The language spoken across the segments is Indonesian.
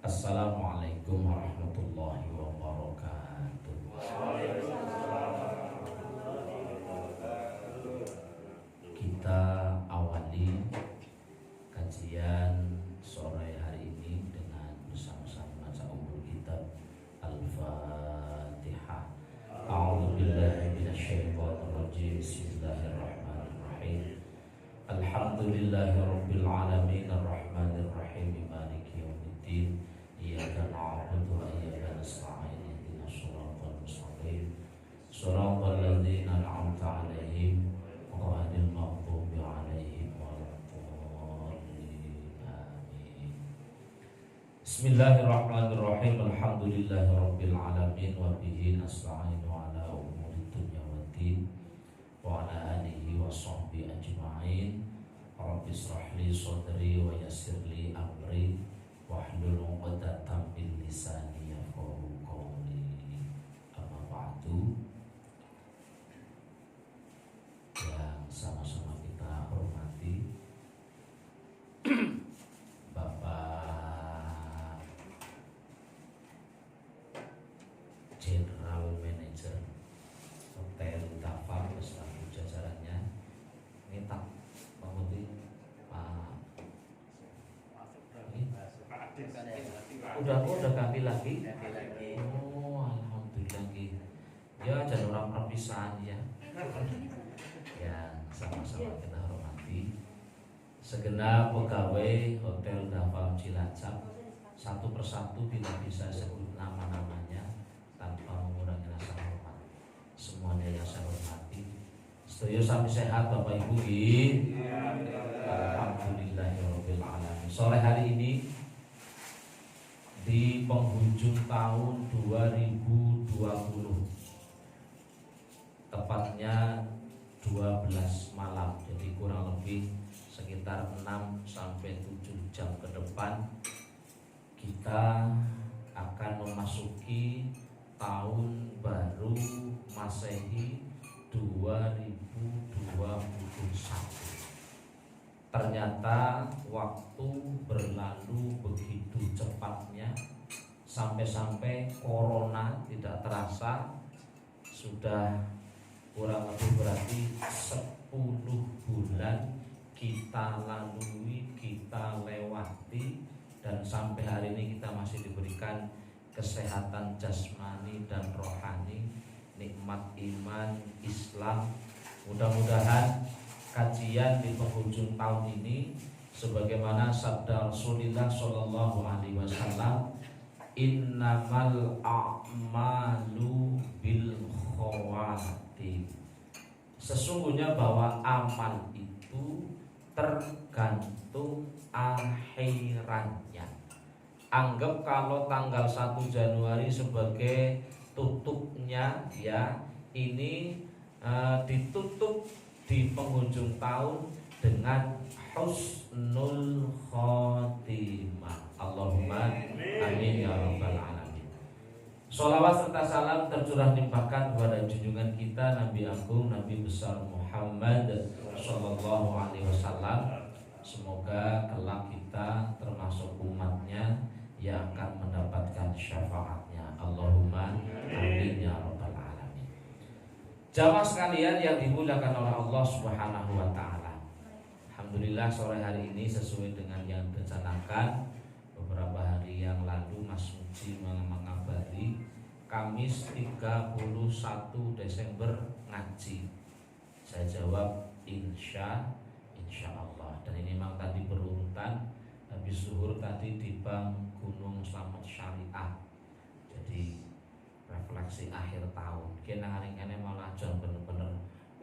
Assalamualaikum warahmatullahi wabarakatuh. Kita awali kajian sore hari ini dengan bersama-sama baca umur kitab Al-Fatihah. A'udzubillahi minasyaitonir rajim. Bismillahirrahmanirrahim. Alhamdulillahirabbil alamin arrahmanir rahim maliki yaumiddin. Iyyaka na'budu wa iyyaka nasta'in. Ihdinas shiratal mustaqim. Shiratal ladzina an'amta 'alaihim ghairil maghdubi 'alaihim waladdallin. Amin. Bismillahirrahmanirrahim. Alhamdulillahirabbil alamin wa bihi nasta'inu 'ala umurid dunya waddin. Wa ala alihi wa sahbihi ajma'in. Rabbi shrah li sadri wa yassir li amri wahlul 'uqdatam min lisani yafqahu qawli. Amma ba'du. Yang sama-sama kita hormati Bapak General Manager Hotel Dafar beserta jajarannya. Ini tak menguti Pak. Udah ganti lagi. Oh, alhamdulillah. Ya, jangan orang perpisahan ya. Ya, sama-sama kita hormati segenap pegawai Hotel Dafar Cilacap. Satu persatu bila bisa sebut nama-namanya tanpa mengurangi rasa hormat. Semuanya yang saya hormati. Setuju sampai sehat Bapak Ibu. Alhamdulillahirabbil alamin. Sore hari ini di penghujung tahun 2020, tepatnya 12 malam. Jadi kurang lebih sekitar 6 sampai 7 jam ke depan kita akan memasuki tahun baru Masehi 2021. Ternyata waktu berlalu begitu cepatnya, sampai-sampai corona tidak terasa sudah kurang lebih berarti 10 bulan kita lalui, kita lewati, dan sampai hari ini kita masih diberikan kesehatan jasmani dan rohani, nikmat iman Islam. Mudah-mudahan kajian di penghujung tahun ini sebagaimana sabda Rasulullah sallallahu alaihi wasallam, innamal a'malu bil khawatim. Sesungguhnya bahwa amal itu tergantung akhirannya. Anggap kalau tanggal 1 Januari sebagai tutupnya ya, ini ditutup di penghujung tahun dengan husnul khotimah. Allahumma amin ya rabbal alamin. Sholawat serta salam tercurah limpahkan kepada junjungan kita Nabi Agung, Nabi besar Muhammad sallallahu alaihi wasallam. Semoga kelak kita termasuk umatnya yang akan mendapatkan syafaatnya. Allahumma amin ya rabbal alamin. Jamaah sekalian yang dimuliakan oleh Allah Subhanahu wa taala. Alhamdulillah sore hari ini sesuai dengan yang direncanakan beberapa hari yang lalu Mas Muji mengabari Kamis 31 Desember ngaji. Saya jawab insya Allah. Dan ini memang tadi berurutan. Habis zuhur tadi di Bank Gunung Slamet Syariah. Jadi refleksi akhir tahun. Kena hari ini malah jangan bener-bener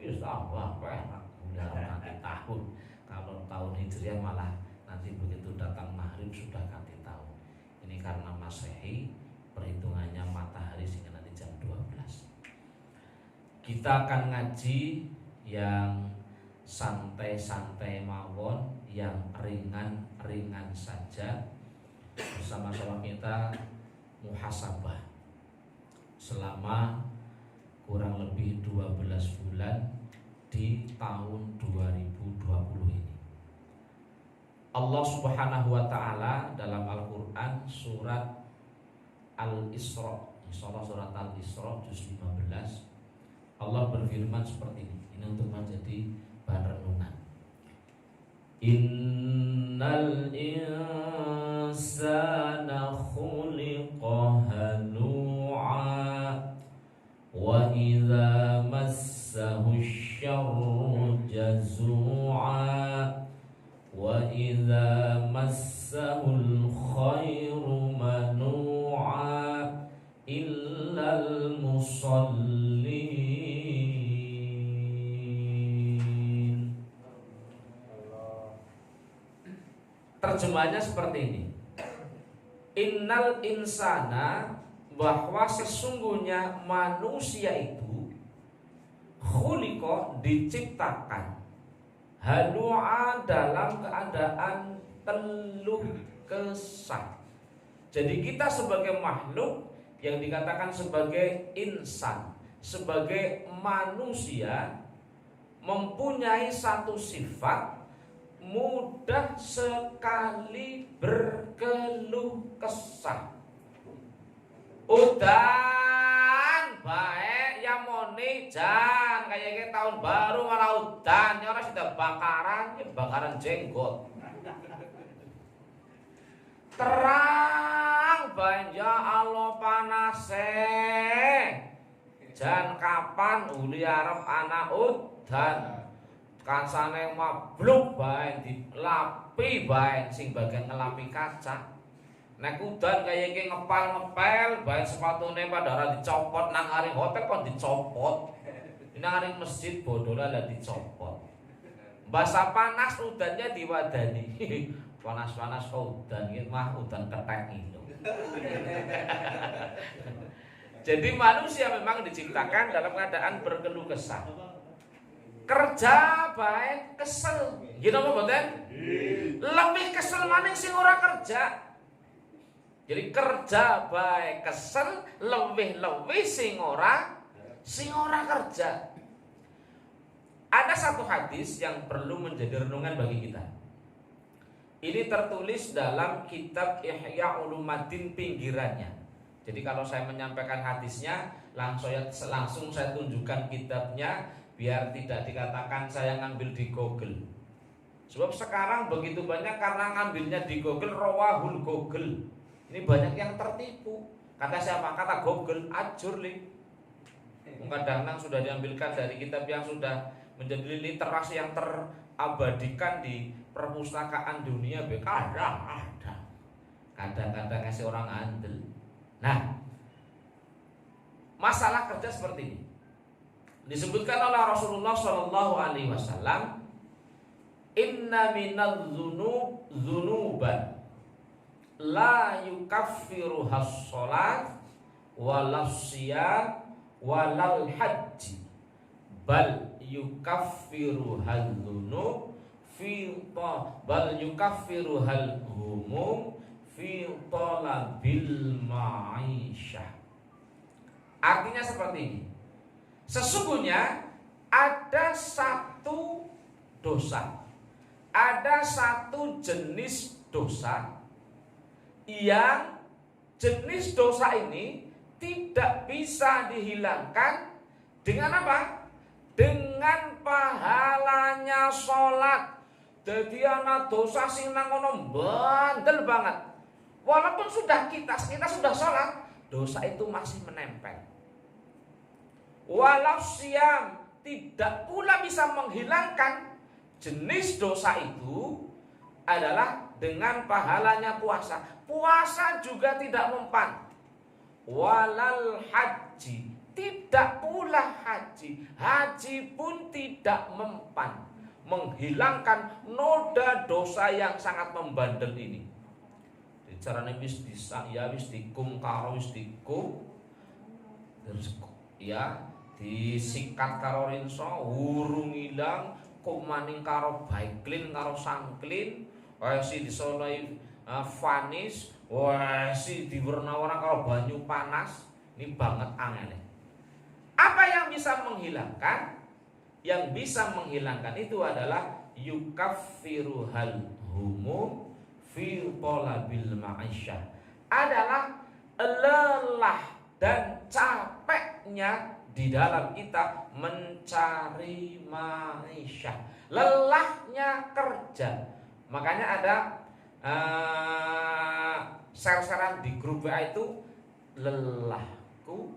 wis tambah perak udah ganti tahun. Kalau tahun Hijriah malah nanti begitu datang maghrib sudah ganti tahun. Ini karena Masehi perhitungannya matahari sehingga nanti jam 12. Kita akan ngaji yang santai-santai mawon, yang ringan-ringan saja. Bersama-sama kita muhasabah selama kurang lebih 12 bulan di tahun 2020 ini. Allah Subhanahu wa taala dalam Al-Qur'an surat Al-Isra, insyaallah surat Al-Isra juz 15, Allah berfirman seperti ini. Ini untuk menjadi bahan renungan. Innal insana khuliqa halu'a wa idza massahu syarru jazu'a wa idza massahul khairu manu'a illal musallin. Terjemahnya seperti ini. Innal insana, bahwa sesungguhnya manusia itu khuliqa, diciptakan, halu'a, dalam keadaan teluh kesah. Jadi kita sebagai makhluk yang dikatakan sebagai insan, sebagai manusia, mempunyai satu sifat, mudah sekali berkeluh kesah. Udan baik ya moni jan kayak tahun baru malah udan ya, orang sudah bakaran jenggot. Terang baik ya Allah panase jan kapan uli arep anak udan kancane mabluk baik dilapi baik sing bagian ngelapi kaca. Nek udan kaya iki ngepel-ngepel, bae sepatune padahal dicopot nang aring hotel kon dicopot. Nang aring masjid bodola lah dicopot. Basa panas udannya diwadani. Panas-panas kok udan iki mah udan ketek itu. Jadi manusia memang diciptakan dalam keadaan berkeluh kesah. Kerja bae kesel. Gitu apa mboten? Lebih kesel maning sing ora kerja. Jadi kerja baik kesel, lebih sing ora kerja. Ada satu hadis yang perlu menjadi renungan bagi kita. Ini tertulis dalam kitab Ihya Ulumuddin pinggirannya. Jadi kalau saya menyampaikan hadisnya, langsung saya tunjukkan kitabnya biar tidak dikatakan saya ngambil di Google. Sebab sekarang begitu banyak karena ngambilnya di Google, rawahul Google. Ini banyak yang tertipu. Kata siapa? Kata Google, ajur li. Kadang-kadang sudah diambilkan dari kitab yang sudah menjadi literasi yang terabadikan di perpustakaan dunia. Kadang-kadang kasih orang andel. Nah, masalah kerja seperti ini disebutkan oleh Rasulullah SAW. Inna minal dzunuban la yukaffiru has-sholat walal siyam walal haji bal yukaffiru hal-dhunub bal yukaffiru hal-humum fi talabil ma'isyah. Artinya seperti ini. Sesungguhnya ada satu dosa, ada satu jenis dosa yang jenis dosa ini tidak bisa dihilangkan dengan apa? Dengan pahalanya sholat. Jadi anak dosa sing nang ngono bandel banget. Walaupun kita sudah sholat, dosa itu masih menempel. Walau siam, tidak pula bisa menghilangkan jenis dosa itu adalah dengan pahalanya puasa. Puasa juga tidak mempan. Walal haji, tidak pula haji. Haji pun tidak mempan menghilangkan noda dosa yang sangat membandel ini. Carane wis dikum karo wis dikum ya disikat karo rinso urung ilang kok maning karo baiklin karo sangklin si disolai vanis si diwarna-warna karo banyu panas. Ini banget angel. Apa yang bisa menghilangkan? Yang bisa menghilangkan itu adalah yukaffiru hal humum fi talabil ma'isyah adalah lelah dan capeknya di dalam kita mencari ma'isyah, lelahnya kerja. Makanya ada share-sharean di grup WA itu, lelahku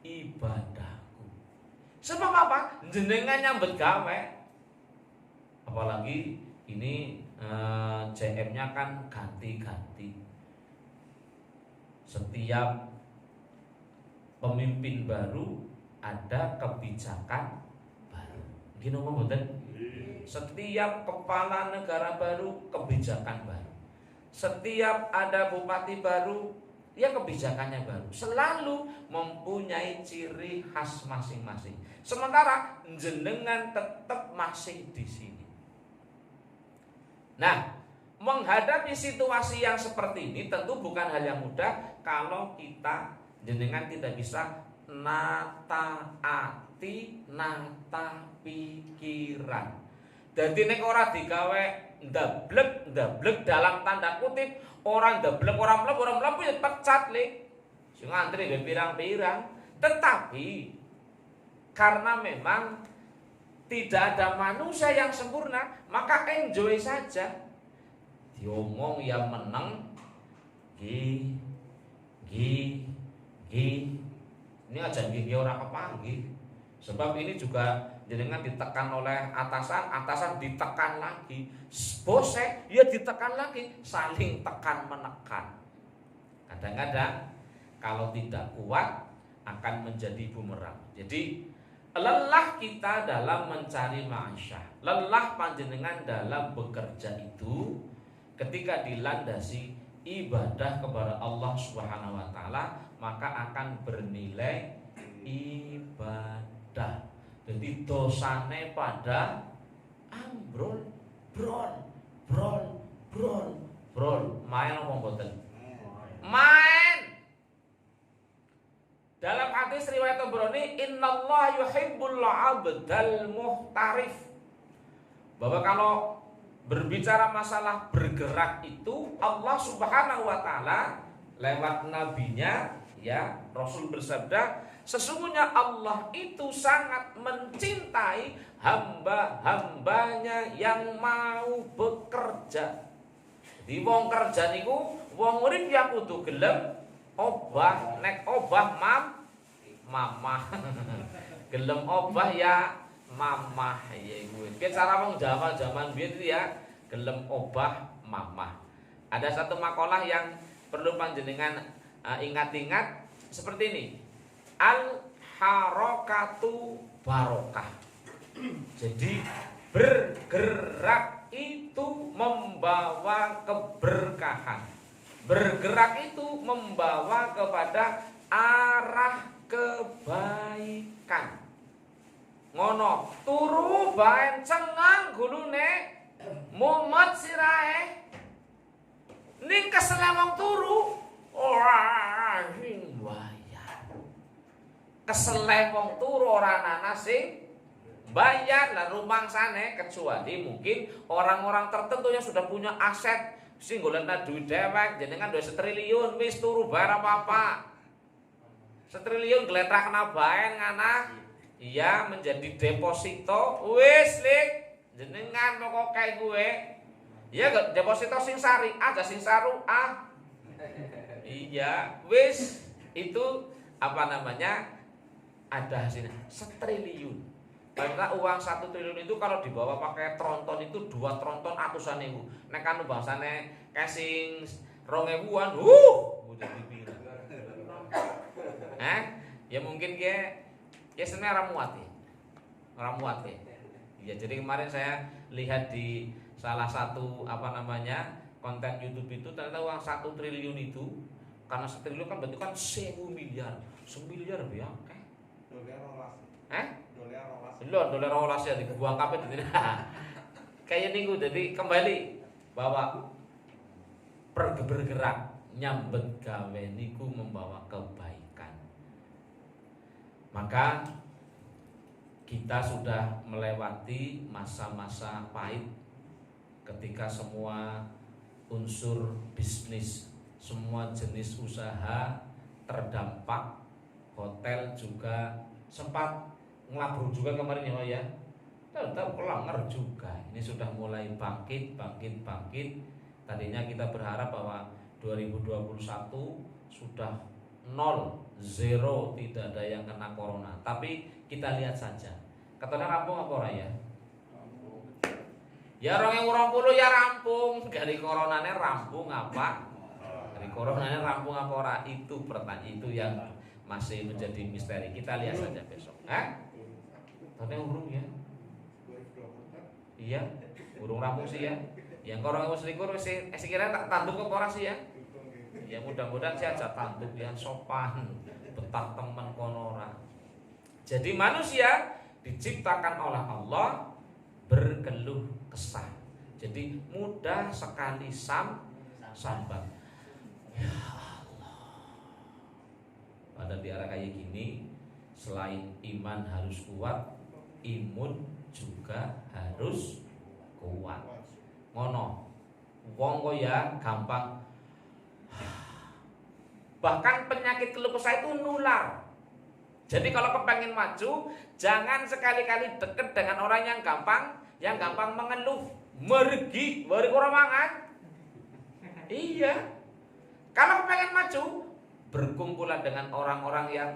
ibadahku. Sebab apa? Jenengan nyambet gawe. Apalagi ini JM-nya kan ganti-ganti. Setiap pemimpin baru ada kebijakan baru. Gini ngomong betul. Setiap kepala negara baru kebijakan baru. Setiap ada bupati baru ya kebijakannya baru. Selalu mempunyai ciri khas masing-masing. Sementara jenengan tetap masih di sini. Nah, menghadapi situasi yang seperti ini tentu bukan hal yang mudah kalau kita jenengan tidak bisa nata ati, nata pikiran. Dadi nek ora digawe ndablek dalam tanda kutip, orang ndablek orang mlebu ya pecat le. Sing ngantri nggih pirang-pirang. Tetapi karena memang tidak ada manusia yang sempurna, maka enjoy saja. Diomong yang menang ini aja gigi orang kepanggih. Sebab ini juga jenengan ditekan oleh atasan ditekan lagi, bosnya ya ditekan lagi, saling tekan menekan. Kadang-kadang kalau tidak kuat akan menjadi bumerang. Jadi lelah kita dalam mencari ma'isyah, lelah panjenengan dalam bekerja itu ketika dilandasi ibadah kepada Allah Subhanahu wa taala, maka akan bernilai ibadah. Jadi dosane pada ambrol, brol. Main apa mboten? Main. Dalam hadis riwayat Tabrani, innallaha yuhibbul 'abdal muhtarif. Bahwa kalau berbicara masalah bergerak itu Allah Subhanahu wa taala lewat nabinya ya Rasul bersabda, sesungguhnya Allah itu sangat mencintai hamba-hambanya yang mau bekerja. Di wong kerja niku wong urip ya kudu gelem obah, nek obah mamah. Gelem obah ya mamah ya iku. Ki cara wong Jawa zaman biyen ya gelem obah mamah. Ada satu makalah yang perlu panjenengan ingat-ingat seperti ini. Al harakatu barokah. Jadi bergerak itu membawa keberkahan. Bergerak itu membawa kepada arah kebaikan. Ngono, turu baen cengang gulune mumet sirahe. Ning kesel wong turu. Ora sing bayar. Kesel wong turu ora ana sing bayar lah rumangsane, kecuali mungkin orang-orang tertentu yang sudah punya aset sing golekna duit dewek, jenengan duwe 1 triliun wis turu bayar apa-apa. 1 triliun gletrakna bae ngana iya menjadi deposito wis lik jenengan pokok kae gue. Iya gak deposito sing sari aja sing saru iya wis itu apa namanya ada hasilnya 1 triliun. Karena uang 1 triliun itu kalau dibawa pakai tronton itu 2 tronton atusan ribu. Nek anu bahasane casing 2000-an, udah dipira. Ya mungkin ya sebenarnya ramuat ya. Ya jadi kemarin saya lihat di salah satu apa namanya konten YouTube itu ternyata uang 1 triliun itu karena 1 triliun kan berarti kan 1000 miliar. 1 miliar ya. Dolar rolas ya dibuang kabeh kayak niku. Jadi kembali bahwa bergerak nyambet gawe niku membawa kebaikan. Maka kita sudah melewati masa-masa pahit ketika semua unsur bisnis, semua jenis usaha terdampak, hotel juga sempat ngelabur juga kemarin ya Pak ya. Tahu kelanger juga. Ini sudah mulai bangkit. Tadinya kita berharap bahwa 2021 sudah nol, zero, tidak ada yang kena corona. Tapi kita lihat saja. Katanya rampung apa ora ya? Ya 2020 ya rampung. Dari coronanya rampung apa? Dari coronanya rampung apa ora? Itu pertanyaan itu yang masih menjadi misteri. Kita lihat saja besok. Tapi urung ya? Iya, urung rampung sih ya. Yang corona selikur sekiranya tak tanduk ke orang sih ya. Ya mudah-mudahan sih aja tanduk yang sopan, betah teman konora. Jadi manusia diciptakan oleh Allah berkeluh kesah. Jadi mudah sekali sambat. Ya Allah. Pada di arah kayak gini, selain iman harus kuat, imun juga harus kuat. Ngono. Wong kok ya gampang. Bahkan penyakit keluh kesah itu nular. Jadi kalau kepengen maju, jangan sekali-kali deket dengan orang yang gampang mengeluh, mergi, orang mangan. Iya. Kalau kepengen maju, berkumpulan dengan orang-orang yang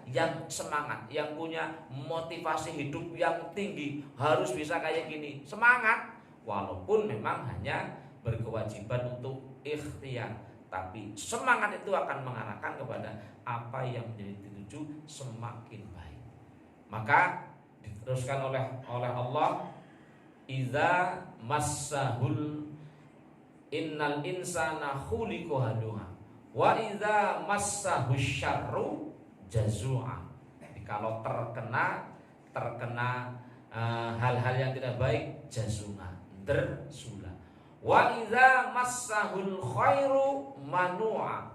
yang semangat, yang punya motivasi hidup yang tinggi, harus bisa kayak gini, semangat. Walaupun memang hanya berkewajiban untuk ikhtiar, tapi semangat itu akan mengarahkan kepada apa yang menjadi dituju semakin baik. Maka diteruskan oleh Allah, idza massahul innal insana khuliqa halu'a wa idza massahu syarru jazua. Jadi kalau terkena hal-hal yang tidak baik, jazua, tersula. Wa idza massahul khairu manu'a.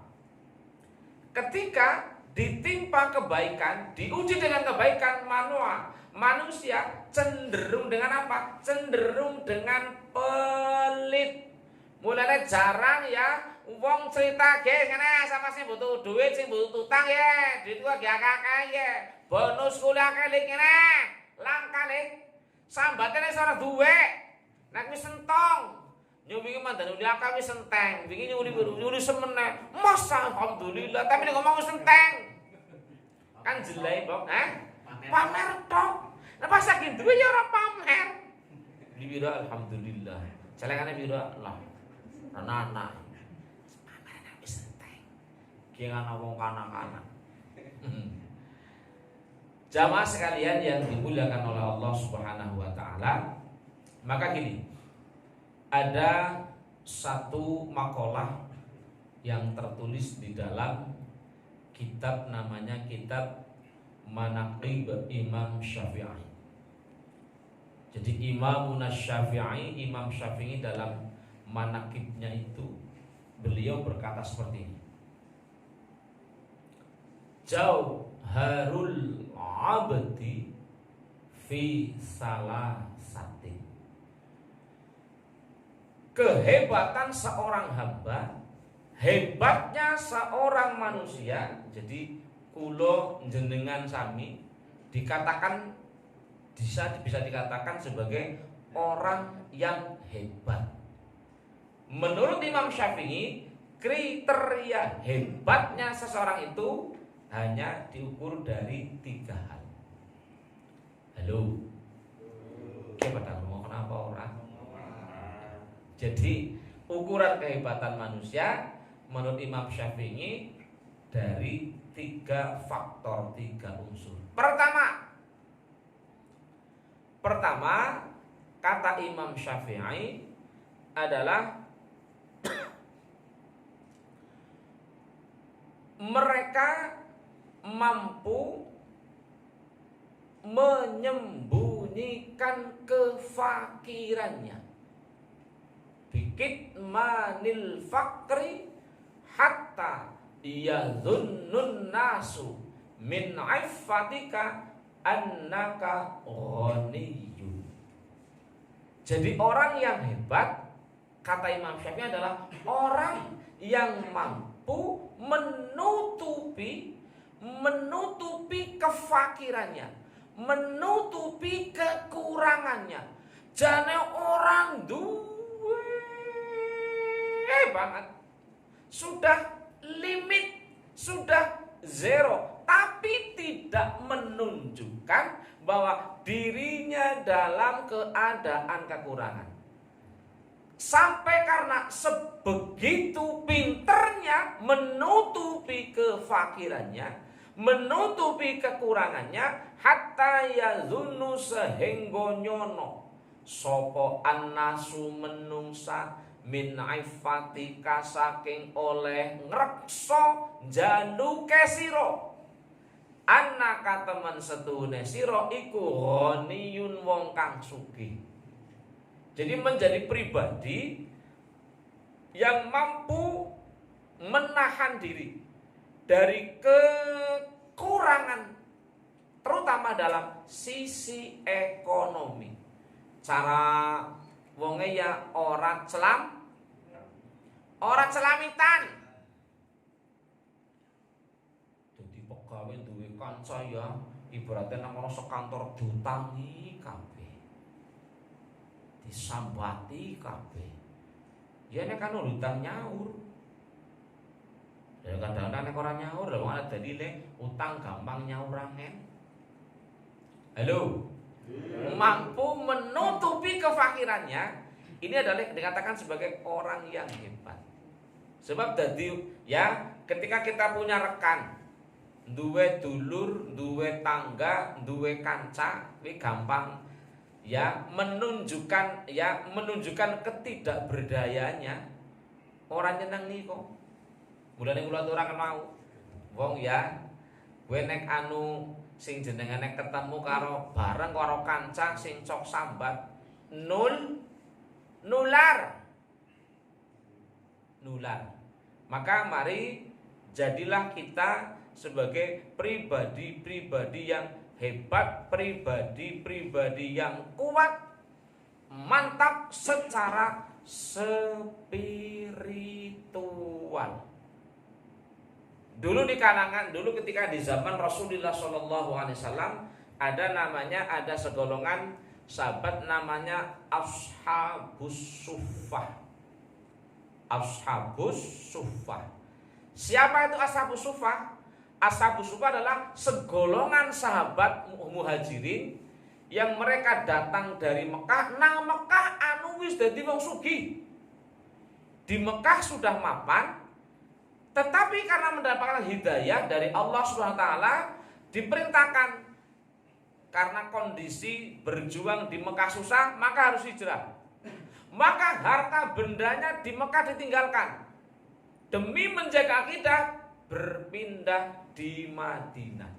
Ketika ditimpa kebaikan, diuji dengan kebaikan, manu'a, manusia cenderung dengan apa? Cenderung dengan pelit. Mulanya jarang ya wong cerita ge ngene sama sing butuh duit, sing butuh utang ya, duit gua ge akeh ya. Bonus kuliah kali ngene. Langka le. Sambatene ora duwe. Nek wis entong. Nyuwungi mandan uliah akeh wis enteng. Wingi nyuwuni semene. Mas alhamdulillah, tapi nek ngomong wis enteng. Kan jelek, Bok, pamer tok. Nek pas saking duwe ya ora pamer. Dibira alhamdulillah. Celengane bira Allah. Anak-anak wis enteng. Ki ana wong kanak-kanak. Jamaah sekalian yang dimuliakan oleh Allah Subhanahu wa taala, maka gini, ada satu makalah yang tertulis di dalam kitab, namanya kitab Manaqib Imam Syafi'i. Jadi Imam Syafi'i dalam manaqibnya itu beliau berkata seperti ini. Jauharul abdi fi salasatin. Kehebatan seorang hamba, hebatnya seorang manusia. Jadi kulo jenengan sami dikatakan bisa dikatakan sebagai orang yang hebat. Menurut Imam Syafi'i, kriteria hebatnya seseorang itu hanya diukur dari 3 hal. Halo. Oke, pada ngomong kenapa orang? Jadi ukuran kehebatan manusia menurut Imam Syafi'i dari 3 faktor, 3 unsur. Pertama, kata Imam Syafi'i adalah mereka mampu menyembunyikan kefakirannya. Bikit manil fakri hatta yadhunnun nasu min iffatika annaka ghaniyun. Jadi orang yang hebat, kata Imam Syafi'i, adalah orang yang mampu menutupi kefakirannya, menutupi kekurangannya. Jane orang duwe banget, sudah limit, sudah zero, tapi tidak menunjukkan bahwa dirinya dalam keadaan kekurangan. Sampai karena sebegitu pinternya menutupi kefakirannya, menutupi kekurangannya, hatta yazunnu sehingga nyono sapa annasu menungsa min aifatika saking oleh ngreksa jaluke sira anaka temen setuhune sira iku ghaniyun wong kang sugih. Jadi menjadi pribadi yang mampu menahan diri dari kekurangan, terutama dalam sisi ekonomi. Cara wonge ya ora celamitan. Jadi pegawai duwe kanca ya ibaratnya nang ana sekantor diutangi kabeh. Disambati kabeh. Ya nek kan utang nyaur. Ya kadang-kadang nek ora nyaur lha wong ana dalile utang gampang nyaur angel. Halo. Mampu menutupi kefakirannya, ini adalah dikatakan sebagai orang yang hebat. Sebab tadi ya ketika kita punya rekan, duwe dulur, duwe tangga, duwe kanca, ini gampang ya menunjukkan ketidakberdayaannya. Orang nyeneng nih kok. Mulane kula ora mau. Wong ya, gue nek anu sing jenengane ketemu karo bareng karo kanca sing cok sambat nular. Maka mari jadilah kita sebagai pribadi-pribadi yang hebat, pribadi-pribadi yang kuat, mantap secara spiritual. Dulu ketika di zaman Rasulullah SAW ada segolongan sahabat namanya Ashabus Suffah. Siapa itu Ashabus Suffah? Ashabus Suffah adalah segolongan sahabat muhajirin yang mereka datang dari Mekah. Nang Mekah anu wis dadi wong sugih. Di Mekah sudah mapan. Tetapi karena mendapatkan hidayah dari Allah Subhanahu wa taala, diperintahkan karena kondisi berjuang di Mekah susah, maka harus hijrah. Maka harta bendanya di Mekah ditinggalkan. Demi menjaga akidah, berpindah di Madinah.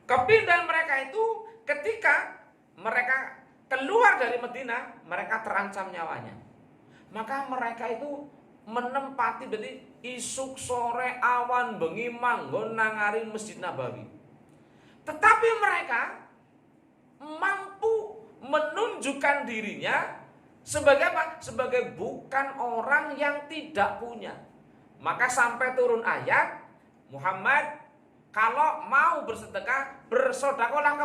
Kepindahan mereka itu ketika mereka keluar dari Madinah, mereka terancam nyawanya. Maka mereka itu menempati berarti isuk sore awan bengi manggon nangari Masjid Nabawi. Tetapi mereka mampu menunjukkan dirinya sebagai apa? Sebagai bukan orang yang tidak punya. Maka sampai turun ayat, Muhammad kalau mau bersedekah, bersedekahlah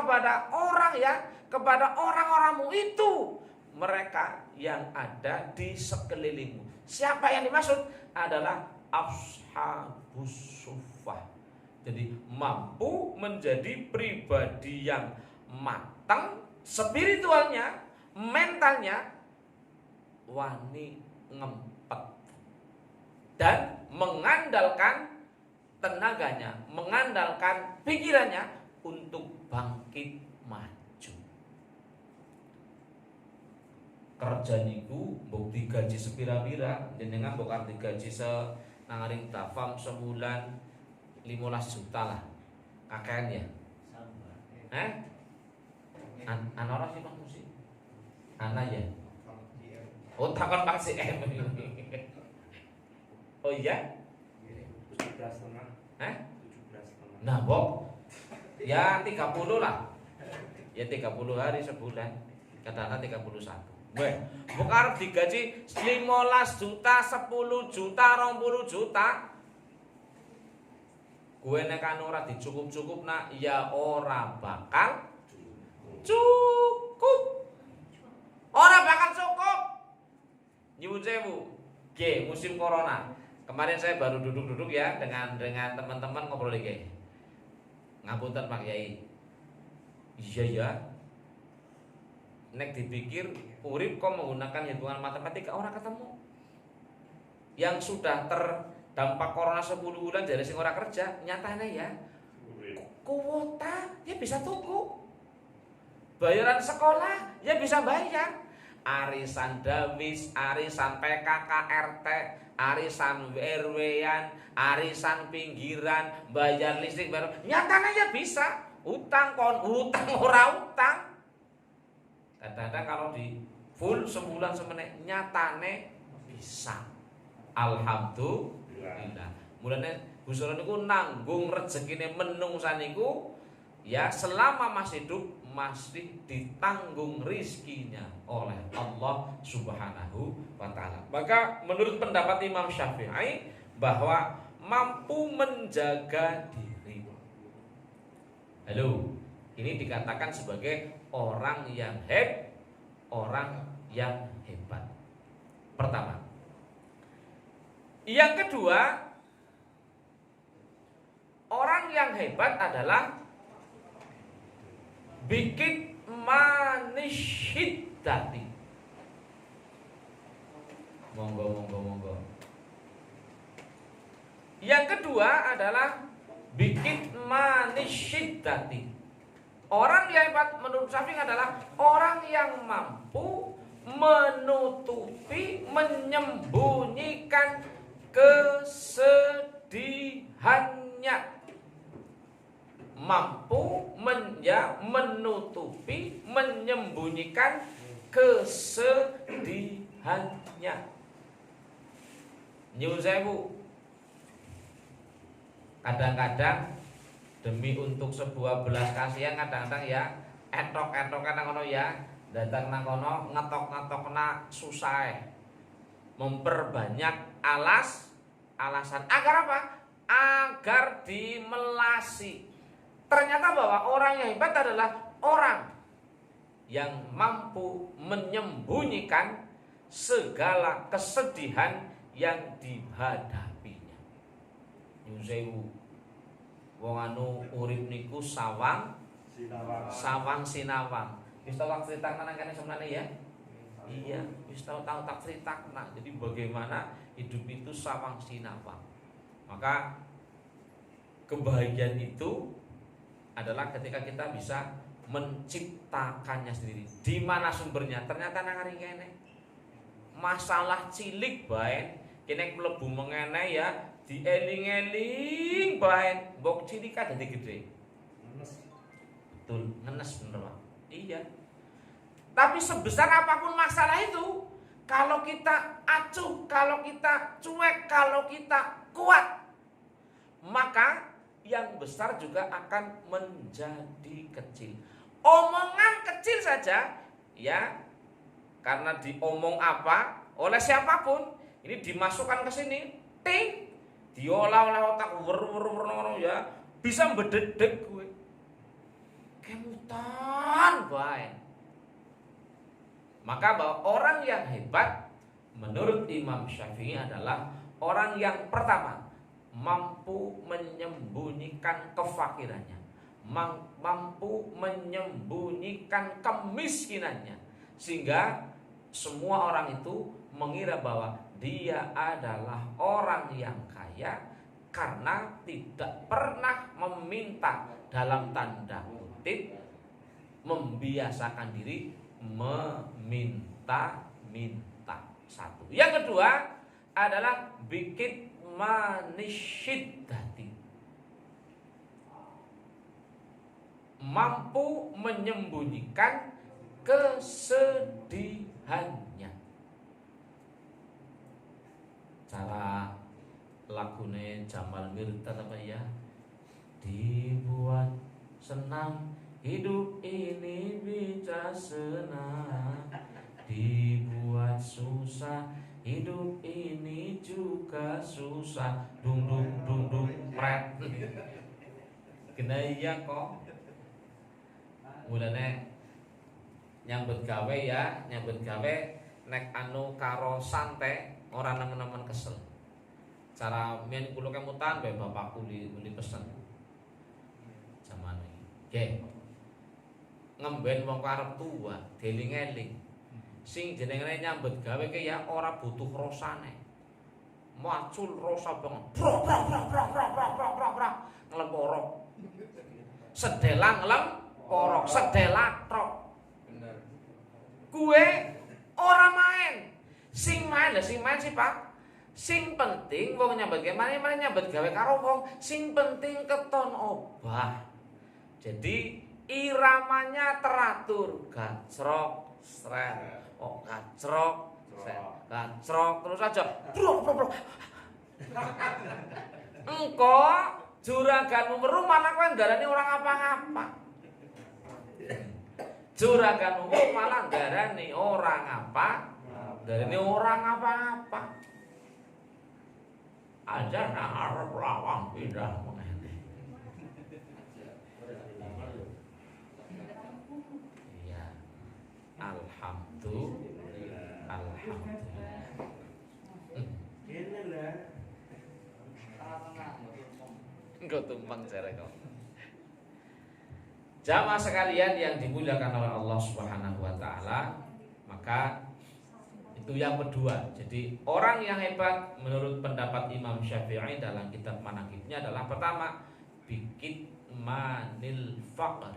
kepada orang-orangmu itu, mereka yang ada di sekelilingmu. Siapa yang dimaksud? Adalah Ashabus Suffah. Jadi mampu menjadi pribadi yang matang spiritualnya, mentalnya, wani ngempet, dan mengandalkan tenaganya, mengandalkan pikirannya untuk bangkit maju. Kerja niku mbok digaji sepira-pira, jenengan mbok arep digaji nangaring tafam sebulan 15 juta lah. Kakean ya? Ana sih Pak Musi. Ana ya. Oh, takon Pak CM. Oh iya? 17,5. Nah, Bob. Ya 30 lah. Ya 30 hari sebulan. Katakan 31. Weh, mbok arep digaji 15 juta, 10 juta, 20 juta. Gue nek kan ora dicukup-cukup nak ya ora bakal cukup. Ora bakal cukup. Nyuwun sewu. Nggih, musim corona. Kemarin saya baru duduk-duduk ya dengan teman-teman ngobrol iki. Ngapunten Pak Yai. Iya ya. Nek dipikir urip kok menggunakan hitungan matematika ora ketemu. Yang sudah terdampak corona 10 bulan dari sing ora kerja, nyatane ya kuota ya bisa tuku. Bayaran sekolah ya bisa bayar. Arisan Damis, arisan PKK RT, arisan RW-an, arisan pinggiran, bayar listrik baru. Nyatane ya bisa. Utang ora utang. Kadang-kadang kalau di full sebulan semenit nyatane bisa. Alhamdulillah. Mulane Gusti Allah niku nanggung rezekine menungsa niku ya selama masih hidup masih ditanggung rizkinya oleh Allah Subhanahu wa taala. Maka menurut pendapat Imam Syafi'i bahwa mampu menjaga diri. Halo, ini dikatakan sebagai orang yang hebat. Pertama. Yang kedua, orang yang hebat adalah bikin manishiddati. Monggo. Yang kedua adalah bikin manishiddati. Orang yang hebat menurut Syafi'i adalah orang yang mampu menutupi, menyembunyikan kesedihannya. Mampu menutupi, menyembunyikan kesedihannya. Nyuwun sewu. Kadang-kadang demi untuk sebuah belas kasihan kadang-kadang ya etok-etokan nang kono ya, datang nang kono ngetok-ngetokna susah. Memperbanyak alasan agar apa? Agar dimelasi. Ternyata bahwa orang yang hebat adalah orang yang mampu menyembunyikan segala kesedihan yang dihadapinya. Yusewu wong anu urip niku sawang sinawang. Wis tau tak critakna nang kene sebenarnya ya? Iya, wis tau tak critakna. Jadi bagaimana hidup itu sawang sinawang. Maka kebahagiaan itu adalah ketika kita bisa menciptakannya sendiri. Di mana sumbernya? Ternyata nang ari kene. Masalah cilik bae kene mlebu mengene ya, dieling-eling bae, mbok cilik dadi gede. Betul, ngenes bener Pak. Iya. Tapi sebesar apapun masalah itu, kalau kita acuh, kalau kita cuek, kalau kita kuat, maka yang besar juga akan menjadi kecil. Omongan kecil saja ya, karena diomong apa oleh siapapun, ini dimasukkan ke sini, ting, diolah oleh otak ya, bisa mbededek gue. Kemutan bae. Maka bahwa orang yang hebat menurut Imam Syafi'i adalah orang yang pertama mampu menyembunyikan kefakirannya, mampu menyembunyikan kemiskinannya, sehingga semua orang itu mengira bahwa dia adalah orang yang kaya karena tidak pernah meminta, dalam tanda kutip, membiasakan diri meminta-minta. Satu. Yang kedua adalah bikin manishiddati, mampu menyembunyikan kesedihannya. Cara lagune Jamal Mirdad apa ya? Dibuat senang hidup ini bisa senang, dibuat susah, hidup ini juga susah. Dung dung dung dung pret. Kena iya kok. Mulane nyambut gawe ya, nyambut gawe nek anu karo santai ora nemen-nemen kesel. Cara mien kula kemutan bae bapakku li pesen. Zaman iki. Nggih. Ngemben wong arep tua, deling-eling. Sing jenenge nyambut gawe ki ya ora butuh rosane. Macul rosa banget. Brak brak brak brak brak brak brak brak brak. Nglemporok. Sedelang nglemporok, sedelak trok. Bener. Gue ora main. Sing main sih Pak. Sing penting wong nyambut gawe mari nyambut gawe karo wong sing penting keton obah. Jadi iramanya teratur, gacrok, sret. Oh, gacrok, sret. Gacrok terus aja. Brok brok brok. Engko juraganmu weruh malah kowe ndarani orang apa-apa. Juraganmu malah ndarani orang apa? Ndarani orang apa-apa. Aja arep lawang pindah meneh. Iya. Alhamdulillah. Kene lho. Engko tumpang jare kok. Jamaah sekalian yang dimuliakan oleh Allah Subhanahu wa taala, maka itu yang kedua. Jadi orang yang hebat menurut pendapat Imam Syafi'i dalam kitab Manaqibnya adalah pertama, bikin manil faqri.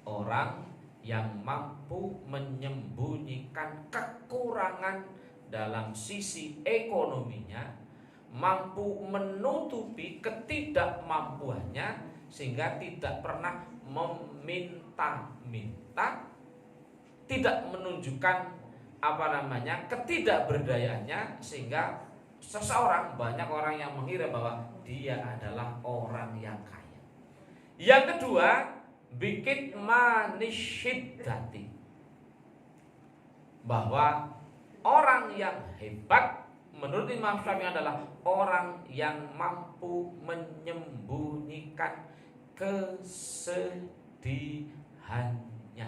Orang yang mampu menyembunyikan kekurangan dalam sisi ekonominya, mampu menutupi ketidakmampuannya sehingga tidak pernah meminta-minta, tidak menunjukkan ketidakberdayaannya sehingga seseorang, banyak orang yang mengira bahwa dia adalah orang yang kaya. Yang kedua, bikin manisyiddati, bahwa orang yang hebat menurut Imam Syafi'i adalah orang yang mampu menyembunyikan kesedihannya.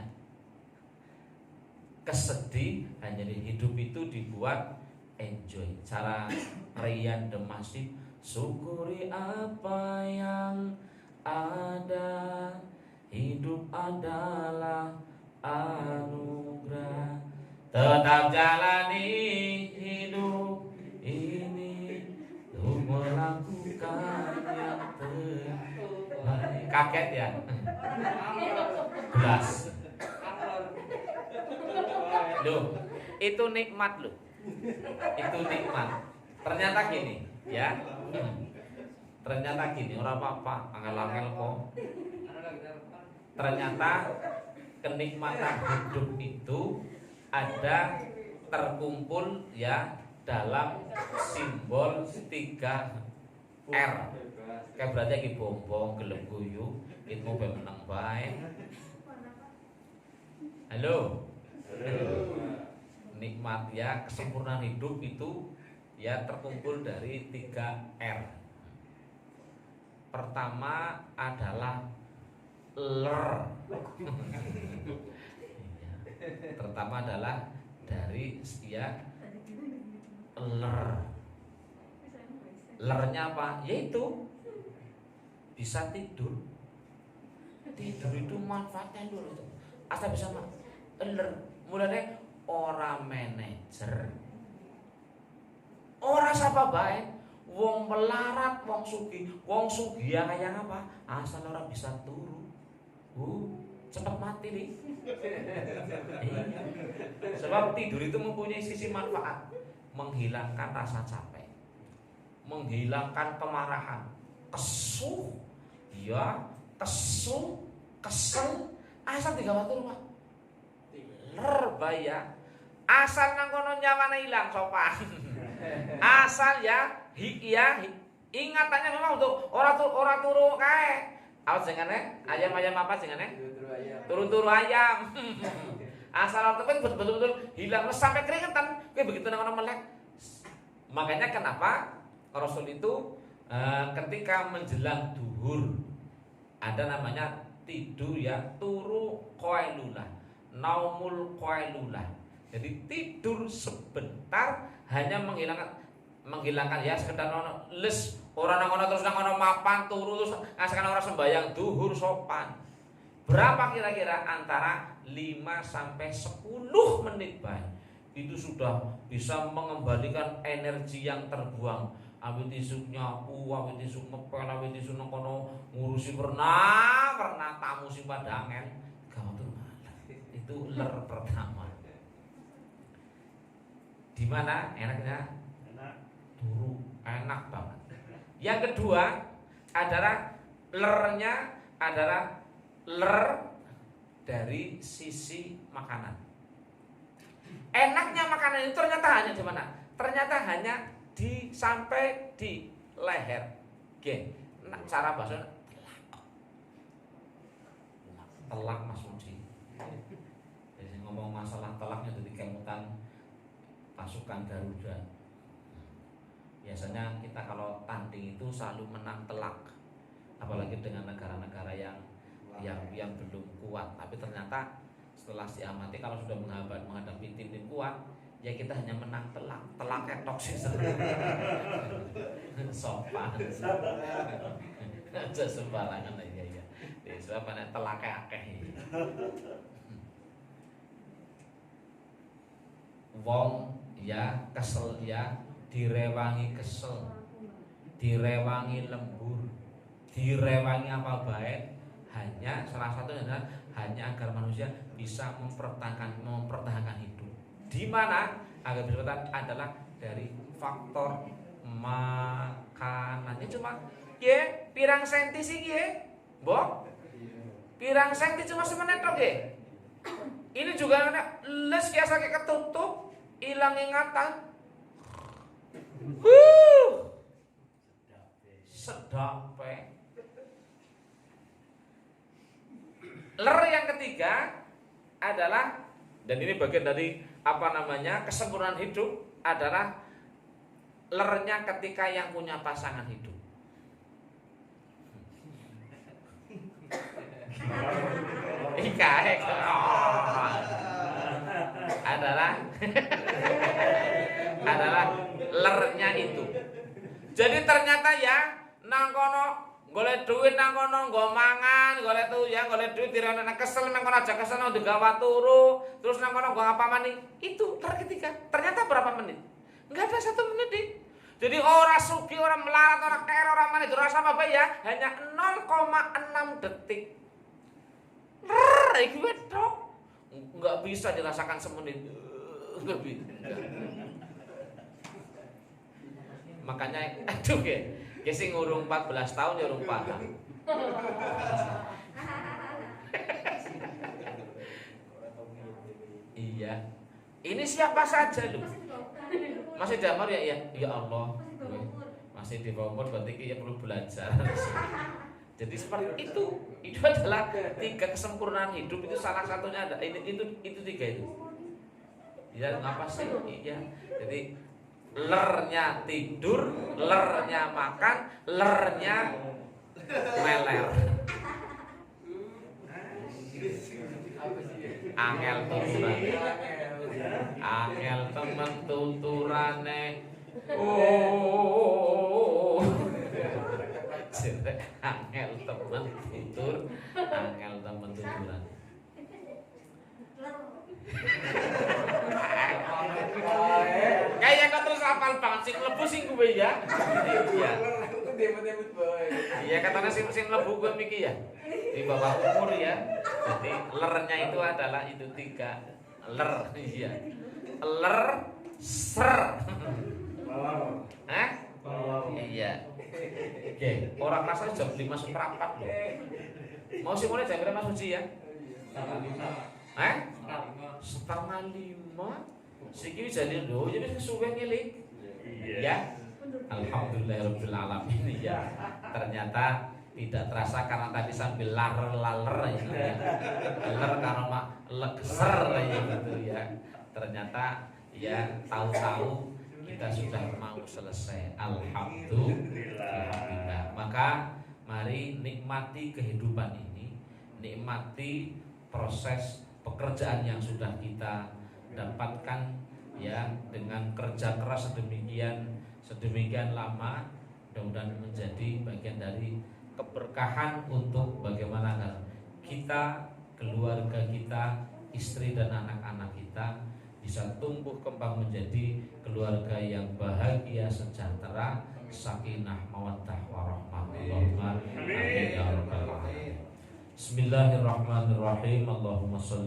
Kesedihan, jadi hidup itu dibuat enjoy. Cara Ryan Demasif, syukuri apa yang ada, hidup adalah anugerah, tetap jalani hidup ini untuk melakukan yang terbaik. Kaget ya? Belas. Loh, itu nikmat loh. Itu nikmat. Ternyata gini, ya. Ternyata gini, orang apa-apa, angel-angel kok. Ternyata kenikmatan hidup itu ada terkumpul ya dalam simbol 3R. Kayak berarti lagi bombong, gelem guyu, itu mau menang bae. Halo. Nikmat ya, kesempurnaan hidup itu ya terkumpul dari 3R. Pertama adalah ler. Pertama adalah dari ya ler. Lernya apa? Yaitu bisa tidur. Tidur itu manfaatnya dulu itu. Asal bisa ler. Mulane ora manajer, ora sapa bae, wong melarat, wong sugih ya kayak apa? Asal ora bisa turu, cepat mati nih. Sebab tidur itu mempunyai sisi manfaat, menghilangkan rasa capek, menghilangkan kemarahan, kesel, kesel, asal 3 waktu rumah. Lerbaya asal nang kono nyawane ilang sopan. Asal ya ingatannya memang untuk orang turu kae. Apa jenenge? Ayam apa jenenge? Turu-turu ayam. Asal itu kan betul-betul hilang sampai keringetan. Kowe begitu nang ono melek. Makanya kenapa Rasul itu ketika menjelang duhur ada namanya tidur ya turu qailulah, naumul qailulah. Jadi tidur sebentar hanya menghilangkan ya sekedar ono les ora nang ono terus nang ono mapan turu terus ngasakan ora sembayang duhur sopan. Berapa kira-kira antara 5 sampai 10 menit baik. Itu sudah bisa mengembalikan energi yang terbuang. Awit isuk nyapu, awit isuk ngepel, awit isuk nang kono ngurusi pernah tamu sing padangen. Gawatur malah. Itu ler pertama. Di mana enaknya? Turu, enak banget. Yang kedua adalah lernya adalah ler dari sisi makanan. Enaknya makanan itu ternyata hanya di mana? Ternyata hanya sampai di leher. Oke, nah, cara bahasa telak Mas Mudi. Jadi ngomong masalah telaknya dari kemutan pasukan Garuda. Biasanya kita kalau tanding itu selalu menang telak, apalagi dengan negara-negara yang belum kuat. Tapi ternyata setelah diamati kalau sudah menghadapi tim-tim kuat, ya kita hanya menang telak toksis. Sopan. Aja sembarangan aja ya. Sebab ana telake akeh. Wong ya kesel ya direwangi kesel, direwangi lembur, direwangi apa baik, hanya salah satunya adalah hanya agar manusia bisa mempertahankan hidup. Di mana agar bisa bertahan adalah dari faktor makanannya. Cuma ye pirang senti sih ye, Mbok? Pirang senti cuma semenit tok ye. Ini juga ada les biasa kayak ketutup, hilang ingatan. Sedap. Ler yang ketiga adalah, dan ini bagian dari kesempurnaan hidup, adalah lernya ketika yang punya pasangan hidup. adalah lernya itu. Jadi ternyata ya nang kono golek duit, nang kono nggo mangan, golek duit direne kesel nang kono aja kesel nang digawa turu, terus nang kono nggo apa mani. Itu ketiga. Ternyata berapa menit? Enggak ada 1 menit deh. Jadi ora sugi, ora melarat, ora kere, ora mani, ora sama apa ya, hanya 0,6 detik. Iki wedok. Enggak bisa dirasakan semenit. Enggak bisa. Makanya aduh ya sing ngurung 14 tahun ya urung paham. Iya. Ini siapa saja lu? Masih damar ya? Ya Allah. Masih di bawah umur berarti ya perlu belajar. Jadi seperti itu adalah 3 kesempurnaan hidup. Itu salah satunya ada. Itu 3 itu. Ya ngapa sih? Iya. Jadi lernya tidur, lernya makan, lernya meler. Angel tuturan. Angel temen tuturane. Oh. Angel temen tutur, angel temen tuturan. Kayak kok terus hafal banget sing mlebu sing kowe ya. Iya. Iya katanya sing mlebu kowe miki ya. Di bawah umur ya. Jadi lernya itu adalah itu 3 ler. Iya. Ler ser. Hah? Iya. Oke, orang rasa jam 5 seperempat loh. Mau sih mulai jam berapa Mas Uji ya? 4:30. Siki jadi lho, jadi suwe ngilik. Ya. Alhamdulillahirabbil alamin ya. Ternyata Tidak terasa karena tadi sambil laler-laler ya. Laler karena mak legeser ya gitu ya. Ternyata ya tahu-tahu kita sudah mau selesai. Alhamdulillah. Maka mari nikmati kehidupan ini, nikmati proses pekerjaan yang sudah kita dapatkan ya, dengan kerja keras sedemikian lama, mudah-mudahan menjadi bagian dari keberkahan untuk bagaimana kita, keluarga kita, istri dan anak-anak kita bisa tumbuh kembang menjadi keluarga yang bahagia, sejahtera, sakinah, mawaddah, warahmah. Allahumma amin ya rabbal alamin. Bismillahirrahmanirrahim. Allahumma sholli